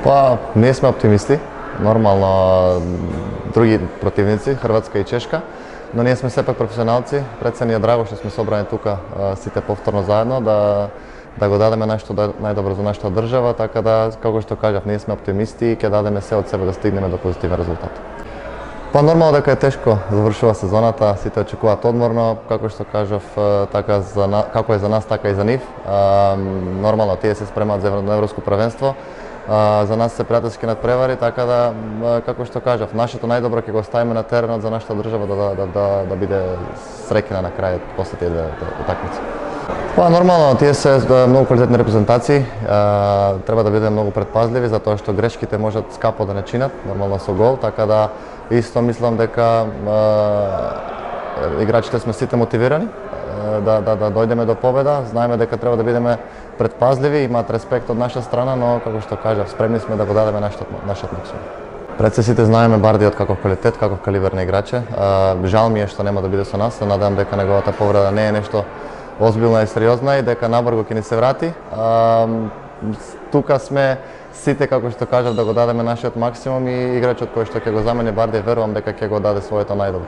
Па, ние сме оптимисти. Нормално други противници, Хрватска и Чешка, но ние сме сепак професионалци. Пред се ни е драго што сме собрани тука сите повторно заедно да го дадеме нешто најдобро за нашата држава, така да, како што кажав, ние сме оптимисти и ќе дадеме се од себе да стигнеме до позитивен резултат. Па нормално дека е тешко завршува сезоната, сите очекуваат одморно, како што кажав, така како е за нас, така и за нив. Нормално тие се спремаат за европско првенство. За нас се пријателски надпревари, така да, како што кажав, нашето најдобро ќе го ставиме на теренот за нашата држава да биде среќна на крај после тие две утакмици. Па нормално, тие се многу квалитетни репрезентации, треба да бидеме многу предпазливи затоа што грешките можат скапо да не чинат, нормално со гол, така да исто мислам дека играчите сме сите мотивирани да дојдеме до победа, знаеме дека треба да бидеме предпазливи, имаат респект од наша страна, но како што кажав, спремни сме да го дадеме нашиот максимум. Пред се сите знаеме Барди од каков квалитет, каков калибар на играче. Жал ми е што нема да биде со нас, се надевам дека неговата повреда не е нешто озбилна и сериозна и дека набрзо ќе ни се врати. Тука сме сите, како што кажав, да го дадеме нашиот максимум и играчот кој што ќе го замени Барди, верувам дека ќе го даде своето најдобро.